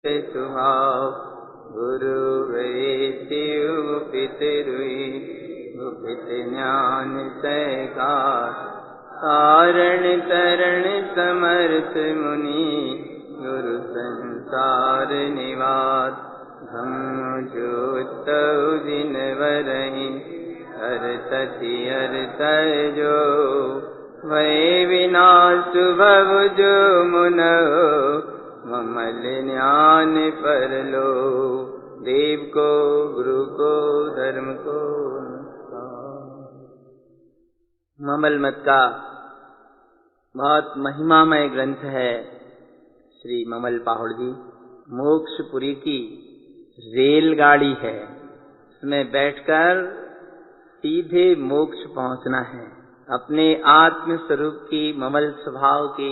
सुहाव गुरु वैद्य पितरुई गुपित ज्ञान सहकार तारण तरण समर्थ मुनि गुरु संसार निवास धम्म ज्योत दिन वरहि हर तति हर तजो भय विनाश भव जो मुनो ममल ज्ञान पर लो देव को गुरु को धर्म को ममल मत का बहुत महिमामय ग्रंथ है श्री ममल पाहुड़ जी। मोक्षपुरी की रेलगाड़ी है, इसमें बैठकर सीधे मोक्ष पहुंचना है। अपने आत्म स्वरूप की ममल स्वभाव की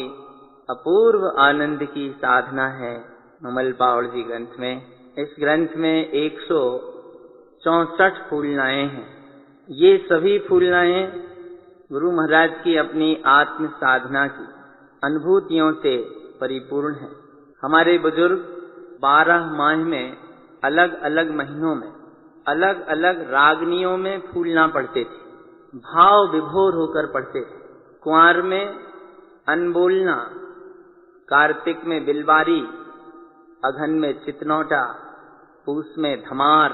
अपूर्व आनंद की साधना है ममल पाहुड़ जी ग्रंथ में। इस ग्रंथ में 164 फूलनाएं हैं। ये सभी फूलनाएं गुरु महाराज की अपनी आत्म साधना की अनुभूतियों से परिपूर्ण है। हमारे बुजुर्ग 12 माह में अलग अलग महीनों में अलग अलग रागनियों में फूलना पढ़ते थे, भाव विभोर होकर पढ़ते थे। कुंवार में अनबोलना, कार्तिक में बिलबारी, अघन में चितनौटा, पूस में धमार,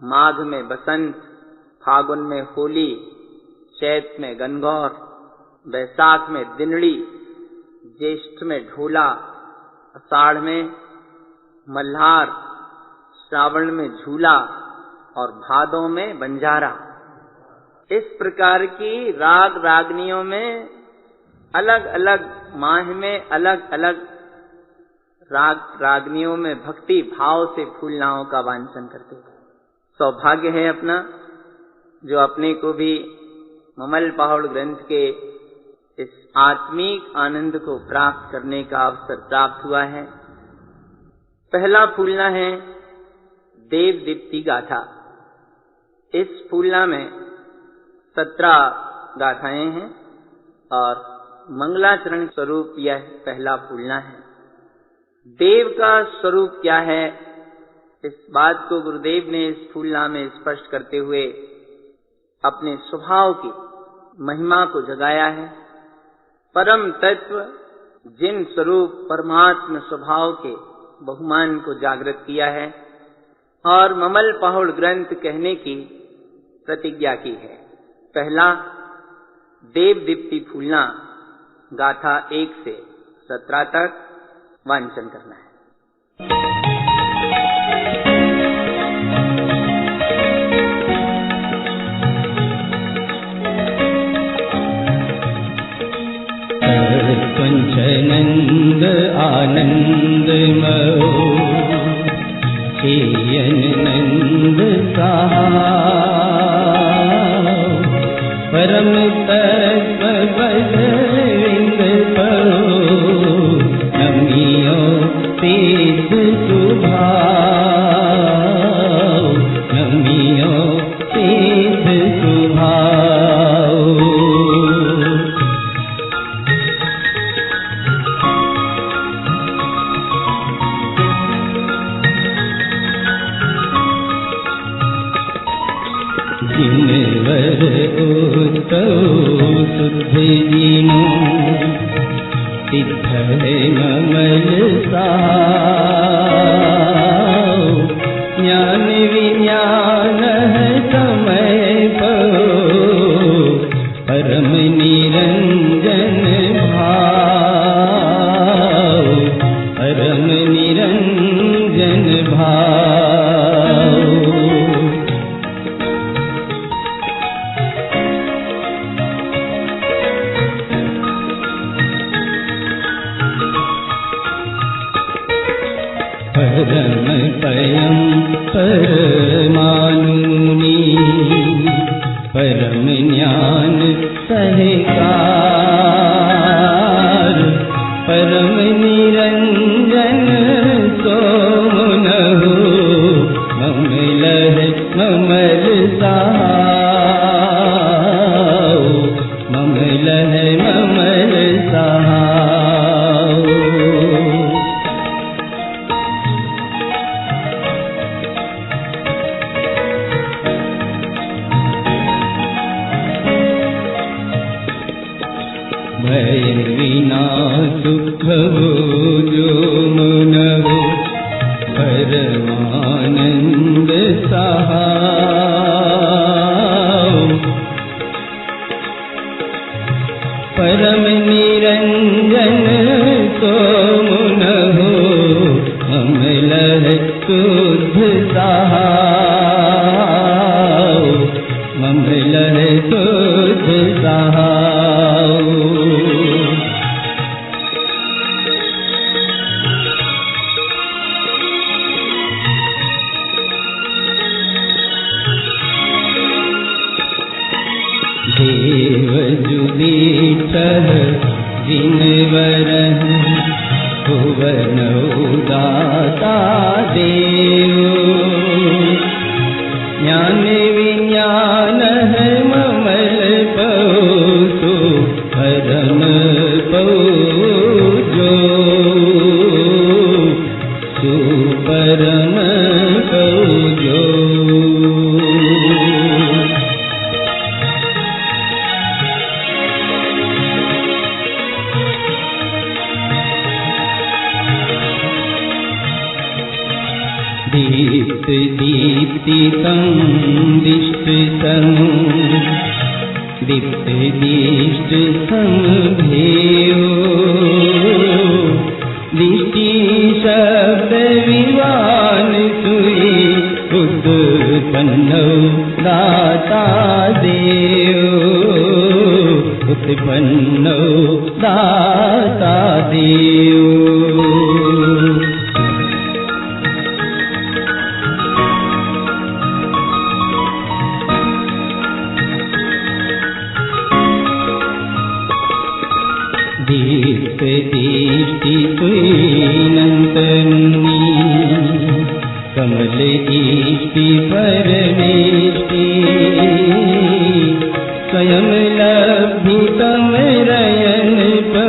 माघ में बसंत, फागुन में होली, चैत में गनगौर, बैसाख में दिनड़ी, ज्येष्ठ में ढोला, आषाढ़ में मल्हार, श्रावण में झूला और भादों में बंजारा। इस प्रकार की राग रागनियों में अलग अलग माह में अलग अलग राग रागनियों में भक्ति भाव से फूलनाओं का वांछन करते थे। सौभाग्य है अपना जो अपने को भी ममल पाहुड़ ग्रंथ के इस आत्मिक आनंद को प्राप्त करने का अवसर प्राप्त हुआ है। पहला फूलना है देव दीप्ति गाथा। इस फूलना में 17 गाथाएं हैं और मंगलाचरण स्वरूप यह पहला फूलना है। देव का स्वरूप क्या है, इस बात को गुरुदेव ने इस फूलना में स्पष्ट करते हुए अपने स्वभाव की महिमा को जगाया है। परम तत्व जिन स्वरूप परमात्म स्वभाव के बहुमान को जागृत किया है और ममल पाहुड़ ग्रंथ कहने की प्रतिज्ञा की है। पहला देव दीप्ति फूलना गाथा 1 से 17 तक वांचन करना है। पंचनंद आनंद मो चेयन नंद सहा परम तत्व बदविंद परो नमियो तेज सुभाव नमियो तेज सुभाव। जिनवर उतो शुद्ध जीनो सिद्ध ममल साव ज्ञान विज्ञान समय पो परम निरंजन भाव परम निरंजन भाव। परम पयम परमानुनी परम ज्ञान सहकार परम निरंजन सोमनहु ममल ममल साव ममल ममल साव। सुध सहाओ मम लह सुध सहाओ। देव जुदीठः जिनवरः भुवन उदाता देव। ज्ञान विज्ञानः ममल पौसो परम पौजो सुपरम पौजो। दीप्त दीप्तितं दिष्टतं दीप्त दिष्टतं भेयो। दिष्टि शब्द विवान सुई उत्पन्नो दाता देव। उत्पन्नो दाता देव। दीप्त दीप्ति तुयनन्तनी कमल दीप्ति परमेष्टि। स्वयं लब्धि तमरयन पौ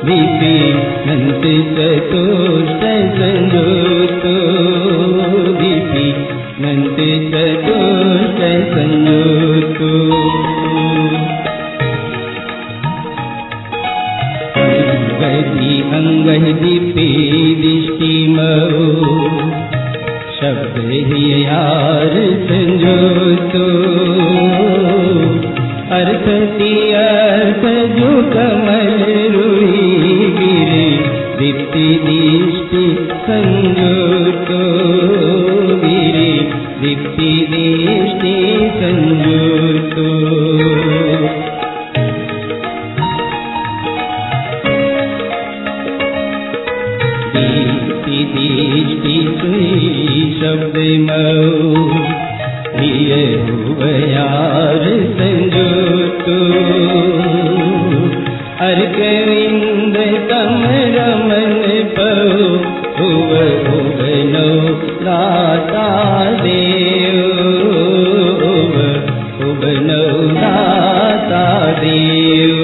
विपिनन्त चतुष्ट संयुक्तो। विपिनन्त चतुष्ट संयुक्तो। अंगह दीपे दिष्टिमो शब्द ही यार संजोतो। अर्थ ती अर्थ जो कमल रुई गिरे दीप्ति दिष्टि संजोतो। गिरे दीप्ति दिष्टि संजोतो। दीप्ति सुई शब्द मऊ प्रिय हुवयार संजोतो। अर्क विंद तम रमन पौ हुवनो दाता देव। हुवनो दाता देव।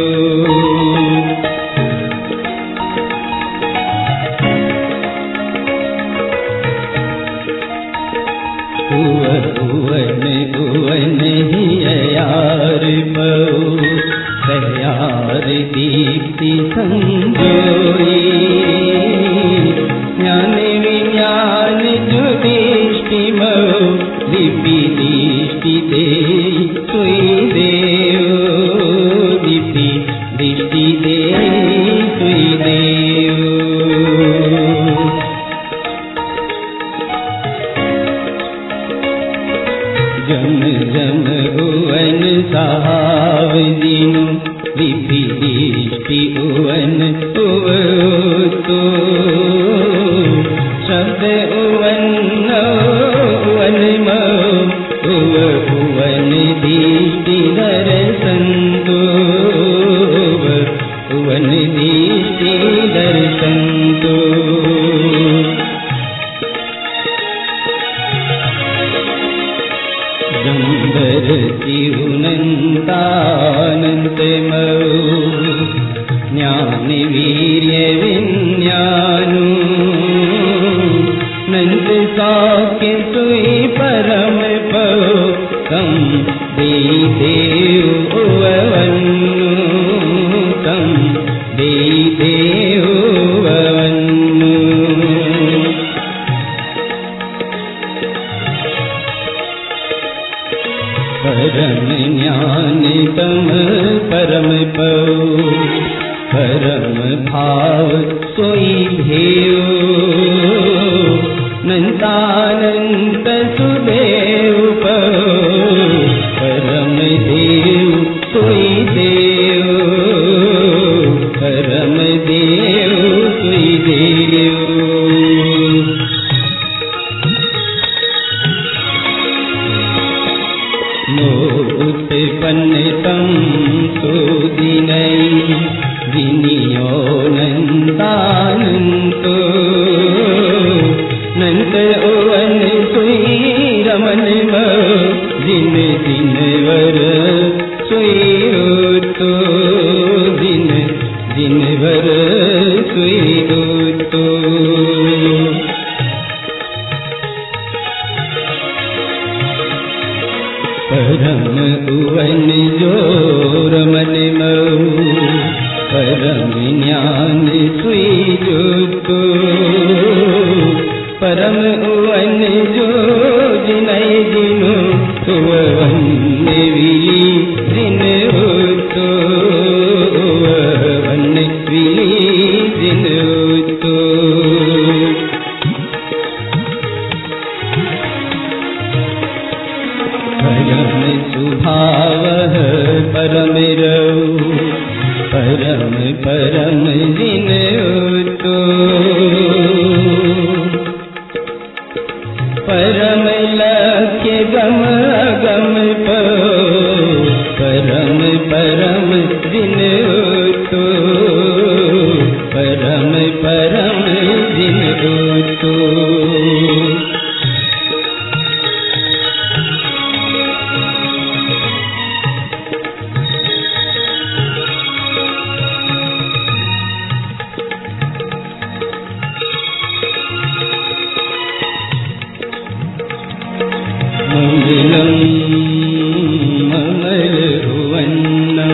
भुवन भुवन ही यार पौ तयार दीप्ति संजोई। ज्ञान विज्ञान जुदिष्टि मौ दीपि दिष्टि दे सुई देव। दीपि दिष्टि दे सुई देव। जम जम भुवन सहाव जिनु दीप्ति दिष्टि उवन उवतो। शब्द उवन उवन मौ उवन दिष्टि दर्शन दो। उवन दिष्टि दर्शन दो। जंबर जीवनंतानंत मऊ ज्ञान वीर्य विज्ञानु। नंद साक्य सुई परम पौ कम दे देव वनु। कम दे देव वनु। परम ज्ञान तम परम पौ परम भाव सोई भेयो। नंतान उत्पन्नतं सुदिनै जिनियोऽनन्तानन्तो नन्त ओवन सुई रमन जिन जिनवर सुई तो जिन जिनवर सुई तो परम उवन जो रमन परम ज्ञान सुई तो परम उवन जो जिनै जिनु सुवन विली जिन तो वन विली जिन तो परम सुभाव परम रऊ परम परम जिन तो परम लक्ष्य गम अगम परम परम जिन तो परम परम जिन तो मंगलम मंगल भुवन्नम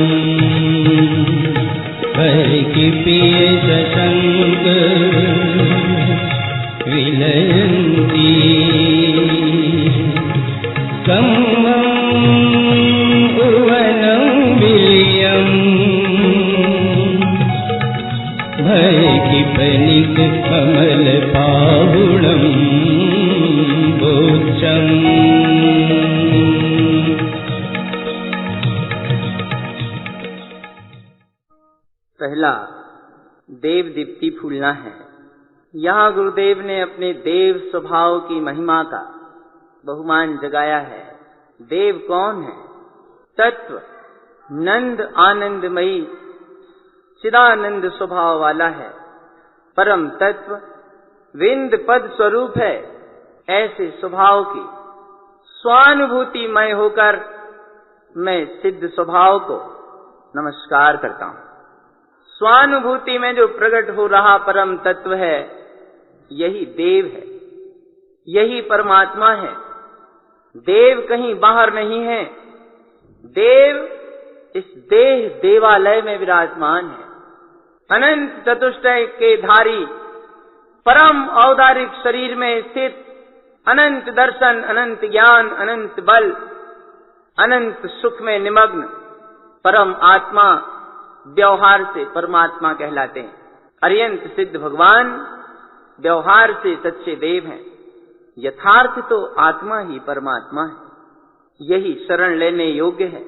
हरि प्रिय सत्संग विलयन्ति कम्मं उवनं विलियं भरि पनिक कमल पाहुणं बोचम् पहला देव दीप्ति फूलना है। यहाँ गुरुदेव ने अपने देव स्वभाव की महिमा का बहुमान जगाया है। देव कौन है? तत्व नंद आनंदमयी चिदानंद स्वभाव वाला है। परम तत्व विंद पद स्वरूप है। ऐसे स्वभाव की स्वानुभूतिमय होकर मैं सिद्ध स्वभाव को नमस्कार करता हूँ। स्वानुभूति में जो प्रकट हो रहा परम तत्व है, यही देव है, यही परमात्मा है। देव कहीं बाहर नहीं है। देव इस देह देवालय में विराजमान है। अनंत चतुष्टय के धारी परम औदारिक शरीर में स्थित अनंत दर्शन, अनंत ज्ञान, अनंत बल, अनंत सुख में निमग्न परम आत्मा व्यवहार से परमात्मा कहलाते हैं। अर्यंत सिद्ध भगवान व्यवहार से सच्चे देव हैं। यथार्थ तो आत्मा ही परमात्मा है। यही शरण लेने योग्य है।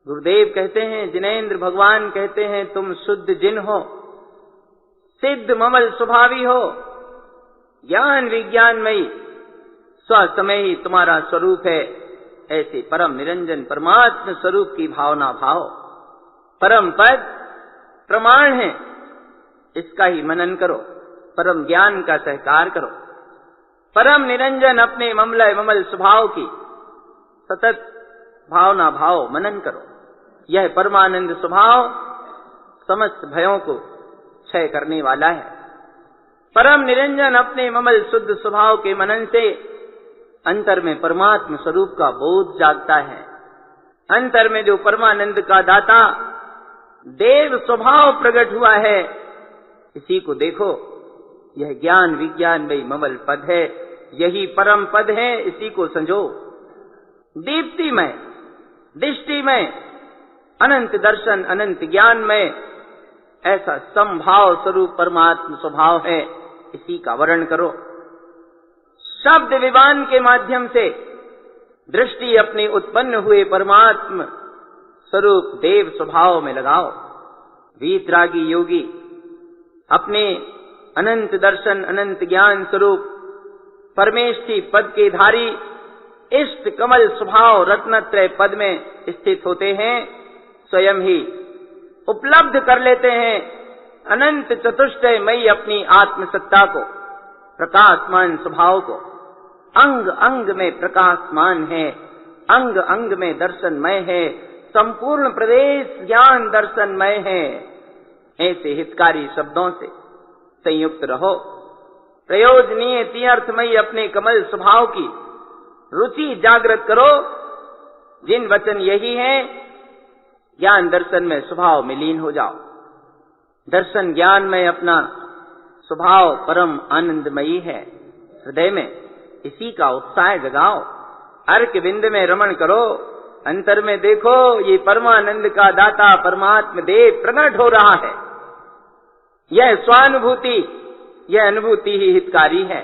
गुरुदेव कहते हैं, जिनेन्द्र भगवान कहते हैं, तुम शुद्ध जिन हो, सिद्ध ममल स्वभावी हो, ज्ञान विज्ञानमयी, स्वसमय ही तुम्हारा स्वरूप है। ऐसे परम निरंजन परमात्म स्वरूप की भावना भाव। परम पद प्रमाण है, इसका ही मनन करो। परम ज्ञान का सहकार करो। परम निरंजन अपने ममल स्वभाव की सतत भावना भाव मनन करो। यह परमानंद स्वभाव समस्त भयों को क्षय करने वाला है। परम निरंजन अपने ममल शुद्ध स्वभाव के मनन से अंतर में परमात्म स्वरूप का बोध जागता है। अंतर में जो परमानंद का दाता देव स्वभाव प्रकट हुआ है, इसी को देखो। यह ज्ञान विज्ञान में ममल पद है, यही परम पद है, इसी को संजो। दीप्तिमय, दृष्टिमय, अनंत दर्शन, अनंत ज्ञान में ऐसा समभाव स्वरूप परमात्म स्वभाव है, इसी का वर्ण करो। शब्द विवान के माध्यम से दृष्टि अपने उत्पन्न हुए परमात्म स्वरूप देव स्वभाव में लगाओ। वीतरागी योगी अपने अनंत दर्शन, अनंत ज्ञान स्वरूप परमेष्ठी पद के धारी इष्ट कमल स्वभाव रत्नत्रय पद में स्थित होते हैं, स्वयं ही उपलब्ध कर लेते हैं अनंत चतुष्टयमयी अपनी आत्मसत्ता को, प्रकाशमान स्वभाव को। अंग अंग में प्रकाशमान है, अंग अंग में दर्शनमय है, संपूर्ण प्रदेश ज्ञान दर्शनमय है। ऐसे हितकारी शब्दों से संयुक्त रहो, प्रयोजनीय तीर्थमयी अपने कमल स्वभाव की रुचि जागृत करो। जिन वचन यही है, ज्ञान दर्शन में स्वभाव में लीन हो जाओ। दर्शन ज्ञान में अपना स्वभाव परम आनंदमयी है, हृदय में इसी का उत्साह जगाओ। अर्क बिंद में रमण करो, अंतर में देखो, ये परमानंद का दाता परमात्म देव प्रकट हो रहा है। यह स्वानुभूति, यह अनुभूति ही हितकारी है।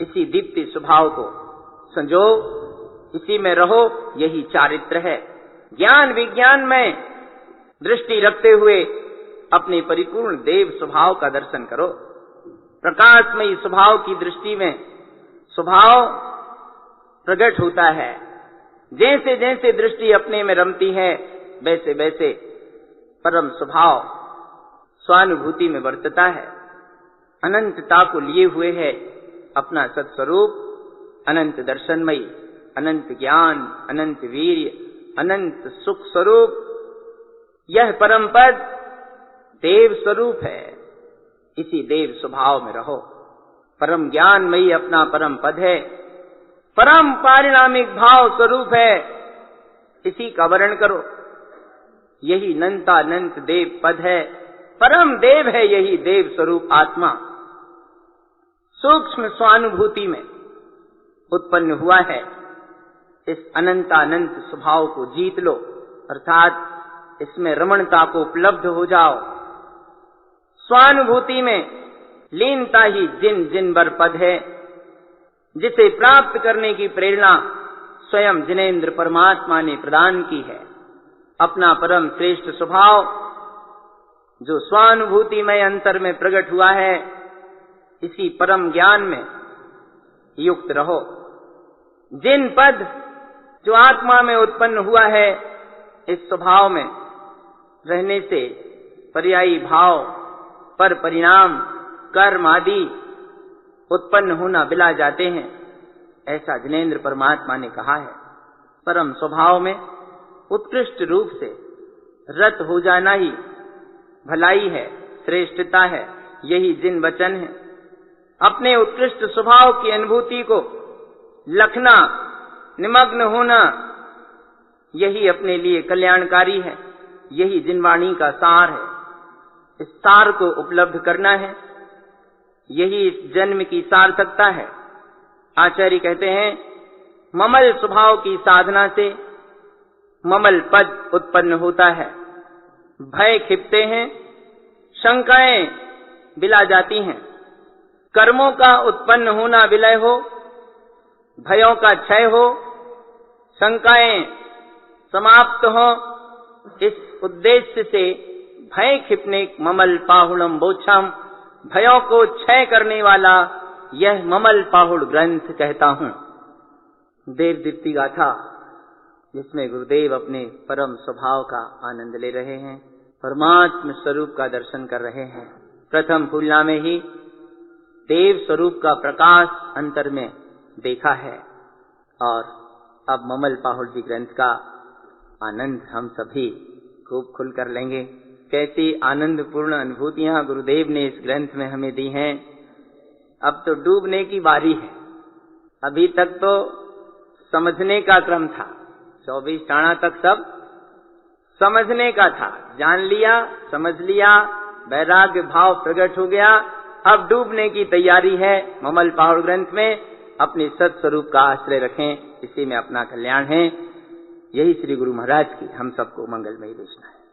इसी दीप्ति स्वभाव को संजो, इसी में रहो, यही चारित्र है। ज्ञान विज्ञान में दृष्टि रखते हुए अपने परिपूर्ण देव स्वभाव का दर्शन करो। प्रकाशमयी स्वभाव की दृष्टि में स्वभाव प्रकट होता है। जैसे जैसे दृष्टि अपने में रमती है, वैसे वैसे परम स्वभाव स्वानुभूति में वर्तता है। अनंतता को लिए हुए है अपना सत्स्वरूप, अनंत दर्शनमयी, अनंत ज्ञान, अनंत वीर्य, अनंत सुख स्वरूप। यह परम पद देव स्वरूप है। इसी देव स्वभाव में रहो। परम ज्ञानमयी अपना परम पद है, परम पारिणामिक भाव स्वरूप है। इसी का वर्ण करो। यही अनंतानंत देव पद है, परम देव है यही देव स्वरूप आत्मा। सूक्ष्म स्वानुभूति में उत्पन्न हुआ है। इस अनंतानंत स्वभाव को जीत लो, अर्थात इसमें रमणता को उपलब्ध हो जाओ। स्वानुभूति में लीनता ही जिन जिनवर पद है, जिसे प्राप्त करने की प्रेरणा स्वयं जिनेन्द्र परमात्मा ने प्रदान की है। अपना परम श्रेष्ठ स्वभाव जो स्वानुभूति में अंतर में प्रकट हुआ है, इसी परम ज्ञान में युक्त रहो। जिन पद जो आत्मा में उत्पन्न हुआ है, इस स्वभाव में रहने से पर्यायी भाव पर परिणाम कर्म आदि उत्पन्न होना बिला जाते हैं, ऐसा जिनेन्द्र परमात्मा ने कहा है। परम स्वभाव में उत्कृष्ट रूप से रत हो जाना ही भलाई है, श्रेष्ठता है। यही जिन वचन है। अपने उत्कृष्ट स्वभाव की अनुभूति को लखना, निमग्न होना, यही अपने लिए कल्याणकारी है। यही जिनवाणी का सार है। इस सार को उपलब्ध करना है, यही इस जन्म की सार्थकता है। आचार्य कहते हैं, ममल स्वभाव की साधना से ममल पद उत्पन्न होता है। भय खिपते हैं, शंकाएं बिला जाती हैं। कर्मों का उत्पन्न होना विलय हो, भयों का क्षय हो, शंकाएं समाप्त हो। इस उद्देश्य से भय खिपने ममल पाहुणम बोछम, भयों को क्षय करने वाला यह ममल पाहुड़ ग्रंथ कहता हूं। देव दीप्ति गाथा, जिसमें गुरुदेव अपने परम स्वभाव का आनंद ले रहे हैं, परमात्म स्वरूप का दर्शन कर रहे हैं। प्रथम फूलना में ही देव स्वरूप का प्रकाश अंतर में देखा है, और अब ममल पाहुड़ जी ग्रंथ का आनंद हम सभी खूब खुल कर लेंगे। कैसी आनंदपूर्ण अनुभूतियां गुरुदेव ने इस ग्रंथ में हमें दी हैं। अब तो डूबने की बारी है। अभी तक तो समझने का क्रम था, 24 टाणा तक सब समझने का था। जान लिया, समझ लिया, वैराग्य भाव प्रकट हो गया। अब डूबने की तैयारी है। ममल पाहुड़ ग्रंथ में अपने सत्स्वरूप का आश्रय रखें, इसी में अपना कल्याण है। यही श्री गुरु महाराज की हम सबको मंगलमयी देशना है।